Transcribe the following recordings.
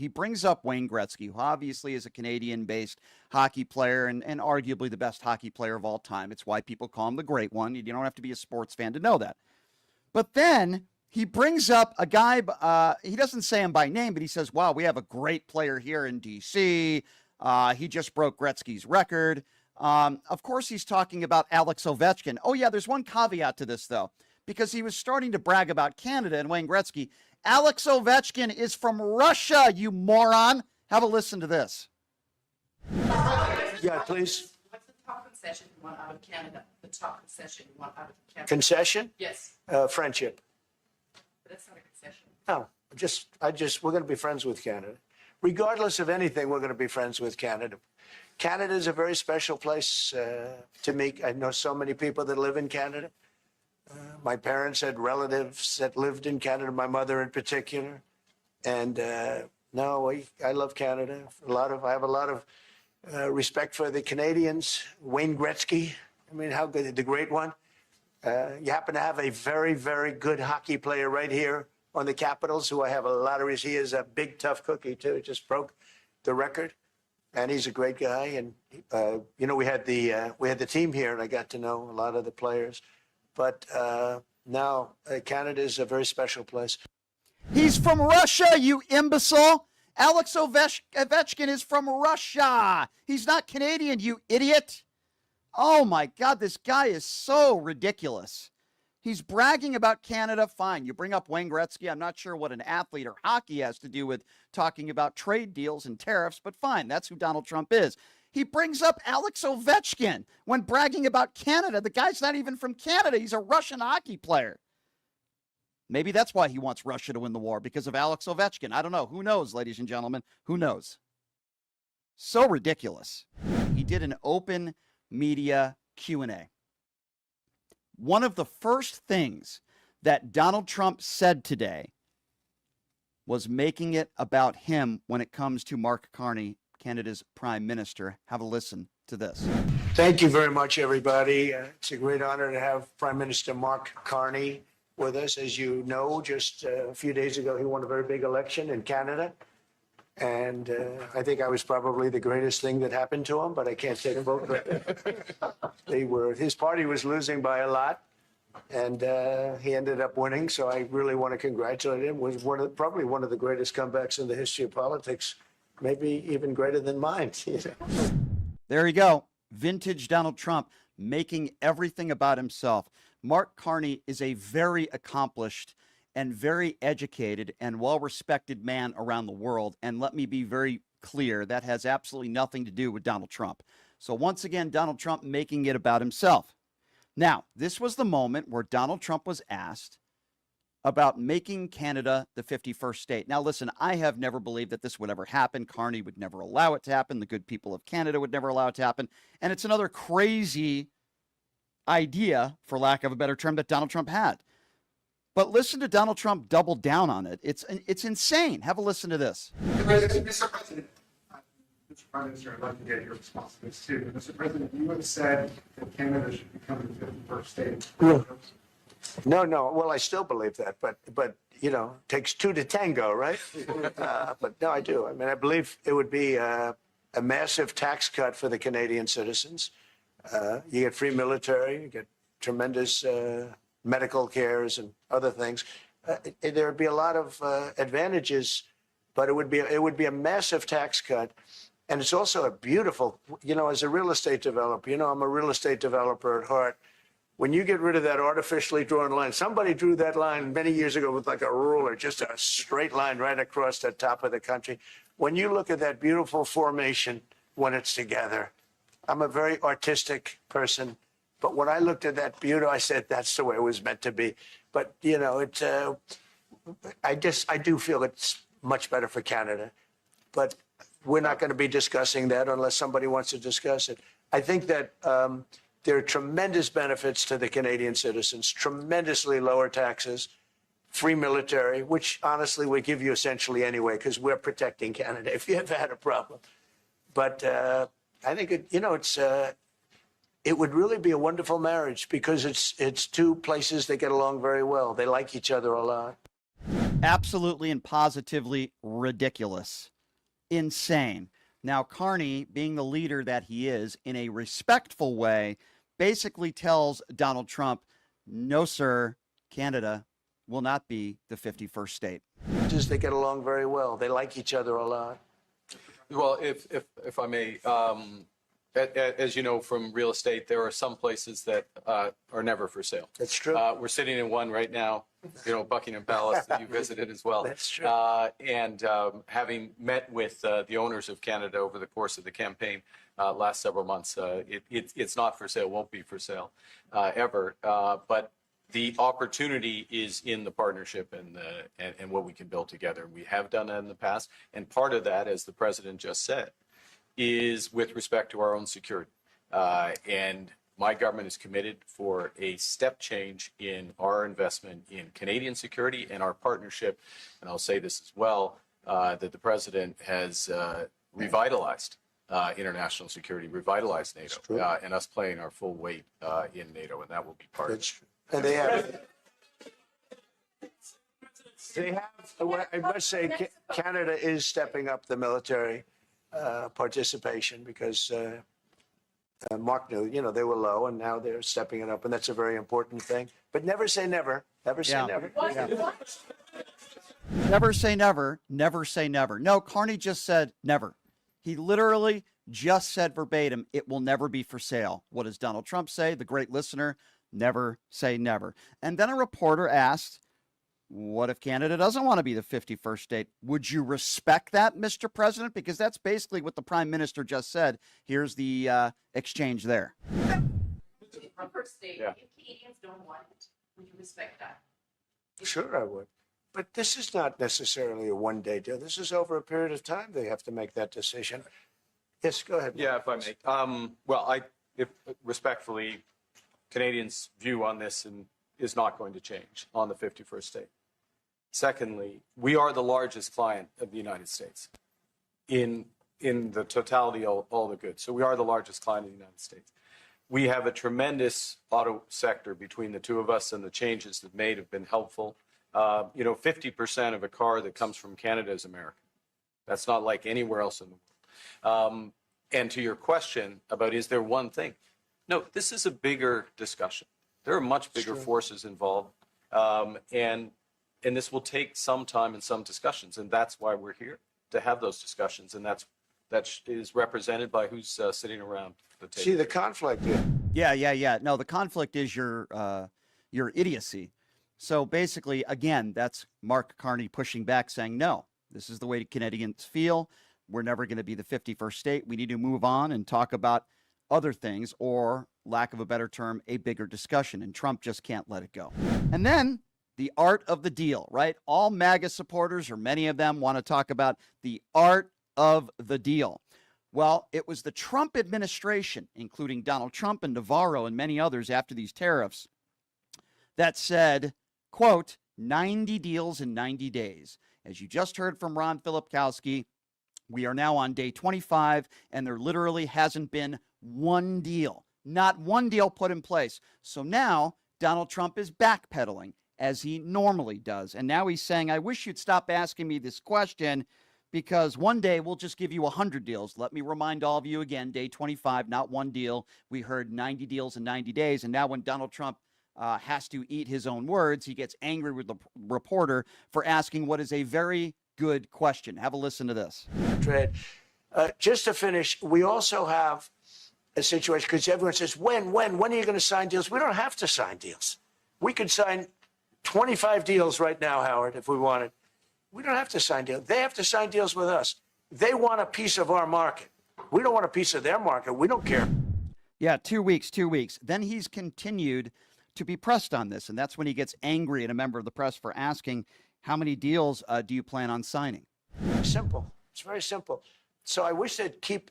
He brings up Wayne Gretzky, who obviously is a Canadian-based hockey player and arguably the best hockey player of all time. It's why people call him the Great One. You don't have to be a sports fan to know that. But then he brings up a guy, he doesn't say him by name, but he says, wow, we have a great player here in D.C. He just broke Gretzky's record. Of course, he's talking about Alex Ovechkin. Oh, yeah, there's one caveat to this, though, because he was starting to brag about Canada and Wayne Gretzky. Alex Ovechkin is from Russia, you moron. Have a listen to this. Yeah, please. What's the top concession you want out of Canada? The top concession you want out of Canada? Concession? Yes. Friendship. But that's not a concession. No, we're going to be friends with Canada. Regardless of anything, we're going to be friends with Canada. Canada is a very special place to me. I know so many people that live in Canada. My parents had relatives that lived in Canada, my mother in particular. And no, I love Canada. I have a lot of respect for the Canadians. Wayne Gretzky, I mean, how good, the great one. You happen to have a very, very good hockey player right here on the Capitals, who I have a lot of respect. He is a big, tough cookie, too. Just broke the record. And he's a great guy. And, we had the team here, and I got to know a lot of the players. But now Canada is a very special place. He's from Russia, you imbecile. Alex Ovechkin is from Russia. He's not Canadian, you idiot. Oh, my God, this guy is so ridiculous. He's bragging about Canada. Fine, you bring up Wayne Gretzky. I'm not sure what an athlete or hockey has to do with talking about trade deals and tariffs, but fine, that's who Donald Trump is. He brings up Alex Ovechkin when bragging about Canada. The guy's not even from Canada. He's a Russian hockey player. Maybe that's why he wants Russia to win the war, because of Alex Ovechkin. I don't know. Who knows, ladies and gentlemen? Who knows? So ridiculous. He did an open media Q&A. One of the first things that Donald Trump said today was making it about him when it comes to Mark Carney, Canada's prime minister. Have a listen to this. Thank you very much, everybody. It's a great honor to have Prime Minister Mark Carney with us. As you know, just a few days ago, he won a very big election in Canada. And I think I was probably the greatest thing that happened to him, but I can't take a vote. His party was losing by a lot, and he ended up winning. So I really want to congratulate him. It was probably one of the greatest comebacks in the history of politics. Maybe even greater than mine. There you go. Vintage Donald Trump making everything about himself. Mark Carney is a very accomplished and very educated and well-respected man around the world. And let me be very clear, that has absolutely nothing to do with Donald Trump. So once again, Donald Trump making it about himself. Now, this was the moment where Donald Trump was asked about making Canada the 51st state. Now, listen, I have never believed that this would ever happen. Carney would never allow it to happen. The good people of Canada would never allow it to happen. And it's another crazy idea, for lack of a better term, that Donald Trump had. But listen to Donald Trump double down on it. It's insane. Have a listen to this. Mr. President, Mr. Prime Minister, I'd like to get your response to this too. Mr. President, you have said that Canada should become the 51st state. Yeah. No. Well, I still believe that, but it takes two to tango, right? But no, I do. I mean, I believe it would be a massive tax cut for the Canadian citizens. You get free military, you get tremendous medical cares and other things. There would be a lot of advantages, but it would be a massive tax cut. And it's also a beautiful, as a real estate developer, I'm a real estate developer at heart. When you get rid of that artificially drawn line, somebody drew that line many years ago with like a ruler, just a straight line right across the top of the country. When you look at that beautiful formation when it's together, I'm a very artistic person, but when I looked at that beauty, I said, that's the way it was meant to be. But, I do feel it's much better for Canada, but we're not going to be discussing that unless somebody wants to discuss it. I think that there are tremendous benefits to the Canadian citizens, tremendously lower taxes, free military, which honestly we give you essentially anyway, because we're protecting Canada if you ever had a problem. But I think it would really be a wonderful marriage because it's two places that get along very well. They like each other a lot. Absolutely and positively ridiculous. Insane. Now, Carney, being the leader that he is, in a respectful way, basically tells Donald Trump, no, sir, Canada will not be the 51st state. Just they get along very well. They like each other a lot. Well, if I may, as you know from real estate, there are some places that are never for sale. That's true. We're sitting in one right now, Buckingham Palace that you visited as well. That's true. And having met with the owners of Canada over the course of the campaign last several months, it's not for sale, won't be for sale ever. But the opportunity is in the partnership and what we can build together. We have done that in the past. And part of that, as the president just said, is with respect to our own security. And my government is committed for a step change in our investment in Canadian security and our partnership. And I'll say this as well, that the president has revitalized international security, revitalized NATO, and us playing our full weight in NATO, and that will be part of it. That's true. And they have, I must say, Canada is stepping up the military participation because Mark knew, they were low and now they're stepping it up. And that's a very important thing. But never say never. Never say never. Never say never. Never say never. No, Carney just said never. He literally just said verbatim, it will never be for sale. What does Donald Trump say? The great listener, never say never. And then a reporter asked, what if Canada doesn't want to be the 51st state? Would you respect that, Mr. President? Because that's basically what the Prime Minister just said. Here's the exchange there. First state, Yeah. if Canadians don't want it, would you respect that? Sure, I would. But this is not necessarily a one-day deal. This is over a period of time. They have to make that decision. Yes, go ahead. Yeah, if I may. Well, if respectfully, Canadians' view on this is not going to change on the 51st state. Secondly, we are the largest client of the United States in the totality of all the goods. So we are the largest client of the United States. We have a tremendous auto sector between the two of us, and the changes that made have been helpful. 50% of a car that comes from Canada is American. That's not like anywhere else in the world. And to your question about is there one thing? No, this is a bigger discussion. There are much bigger forces involved. And this will take some time and some discussions. And that's why we're here, to have those discussions. And that is represented by who's sitting around the table. See the conflict here. Yeah. No, the conflict is your idiocy. So basically, again, that's Mark Carney pushing back, saying, no, this is the way Canadians feel. We're never going to be the 51st state. We need to move on and talk about other things, or, lack of a better term, a bigger discussion. And Trump just can't let it go. And then the art of the deal, right? All MAGA supporters, or many of them, want to talk about the art of the deal. Well, it was the Trump administration, including Donald Trump and Navarro and many others after these tariffs, that said, quote, 90 deals in 90 days. As you just heard from Ron Filipkowski, we are now on day 25, and there literally hasn't been one deal, not one deal put in place. So now Donald Trump is backpedaling, as he normally does. And now he's saying, I wish you'd stop asking me this question, because one day we'll just give you 100 deals. Let me remind all of you again, day 25, not one deal. We heard 90 deals in 90 days. And now when Donald Trump has to eat his own words, he gets angry with the reporter for asking what is a very good question. Have a listen to this. Just to finish, we also have a situation, because everyone says, when are you going to sign deals? We don't have to sign deals. We could sign 25 deals right now, Howard, if we wanted. We don't have to sign deals. They have to sign deals with us. They want a piece of our market. We don't want a piece of their market. We don't care. Yeah, 2 weeks. Then he's continued to be pressed on this, and that's when he gets angry at a member of the press for asking, how many deals do you plan on signing? Simple. It's very simple. So I wish they'd keep,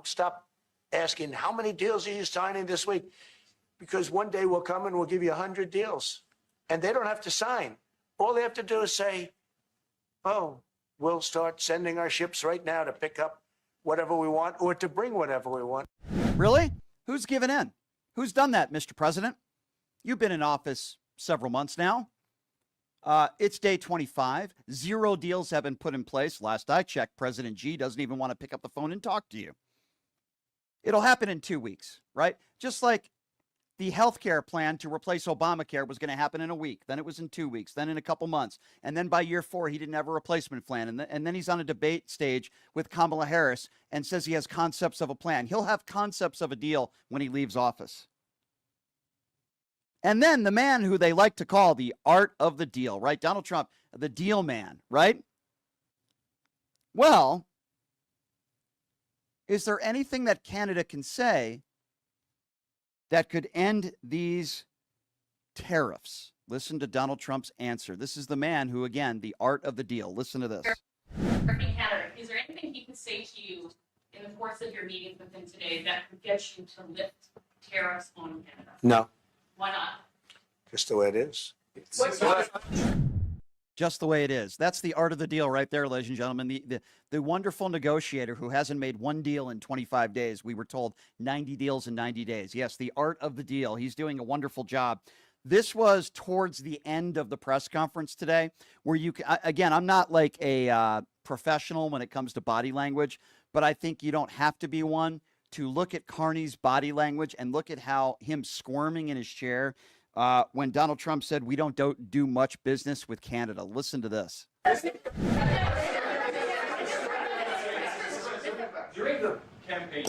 stop asking, how many deals are you signing this week? Because one day we'll come and we'll give you 100 deals. And they don't have to sign. All they have to do is say, oh, we'll start sending our ships right now to pick up whatever we want, or to bring whatever we want. Really? Who's given in? Who's done that, Mr. President? You've been in office several months now. It's day 25. 0 deals have been put in place. Last I checked, President Xi doesn't even want to pick up the phone and talk to you. It'll happen in 2 weeks, right? Just like the healthcare plan to replace Obamacare was going to happen in a week. Then it was in 2 weeks. Then in a couple months. And then by year 4, he didn't have a replacement plan. And then he's on a debate stage with Kamala Harris and says he has concepts of a plan. He'll have concepts of a deal when he leaves office. And then the man who they like to call the art of the deal, right? Donald Trump, the deal man, right? Well, is there anything that Canada can say that could end these tariffs? Listen to Donald Trump's answer. This is the man who, again, the art of the deal. Listen to this. In Canada, is there anything he can say to you in the course of your meetings with him today that could get you to lift tariffs on Canada? No, Why not? just the way it is. Just the way it is. That's the art of the deal right there, ladies and gentlemen. The wonderful negotiator who hasn't made one deal in 25 days. We were told 90 deals in 90 days. Yes, the art of the deal. He's doing a wonderful job. This was towards the end of the press conference today, where you can, again, I'm not like a professional when it comes to body language, but I think you don't have to be one to look at Carney's body language and look at how him squirming in his chair when Donald Trump said, we don't do much business with Canada. Listen to this. During the campaign,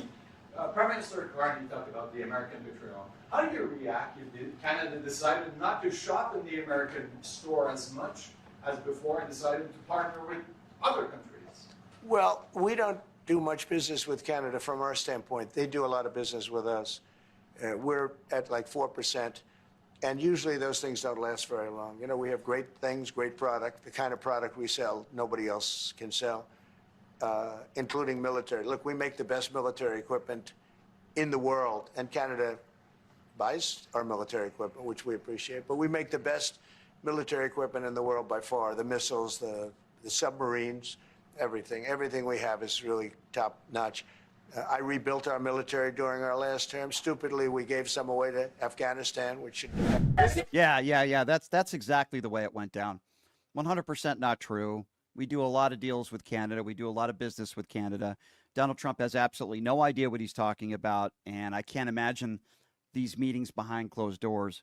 Prime Minister Carney talked about the American betrayal. How do you react if Canada decided not to shop in the American store as much as before and decided to partner with other countries? Well, we don't do much business with Canada from our standpoint. They do a lot of business with us. We're at like 4%. And usually those things don't last very long. You know, we have great things, great product. The kind of product we sell, nobody else can sell, including military. Look, we make the best military equipment in the world, and Canada buys our military equipment, which we appreciate. But we make the best military equipment in the world by far. The missiles, the submarines, everything. Everything we have is really top notch. I rebuilt our military during our last term. Stupidly, we gave some away to Afghanistan, which should. Yeah. That's exactly the way it went down. 100% not true. We do a lot of deals with Canada. We do a lot of business with Canada. Donald Trump has absolutely no idea what he's talking about, and I can't imagine these meetings behind closed doors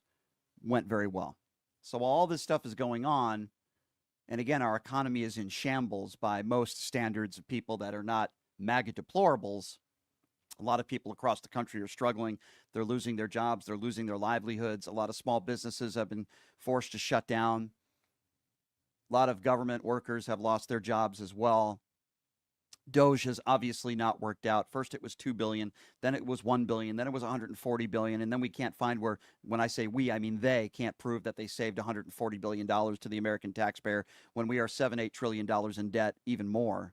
went very well. So while all this stuff is going on, and again, our economy is in shambles by most standards of people that are not MAGA deplorables. A lot of people across the country are struggling. They're losing their jobs. They're losing their livelihoods. A lot of small businesses have been forced to shut down. A lot of government workers have lost their jobs as well. Doge has obviously not worked out. First it was $2 billion, then it was $1 billion, then it was $140 billion, and then we can't find where, when I say we, I mean they can't prove that they saved $140 billion to the American taxpayer when we are $7-8 trillion in debt, even more.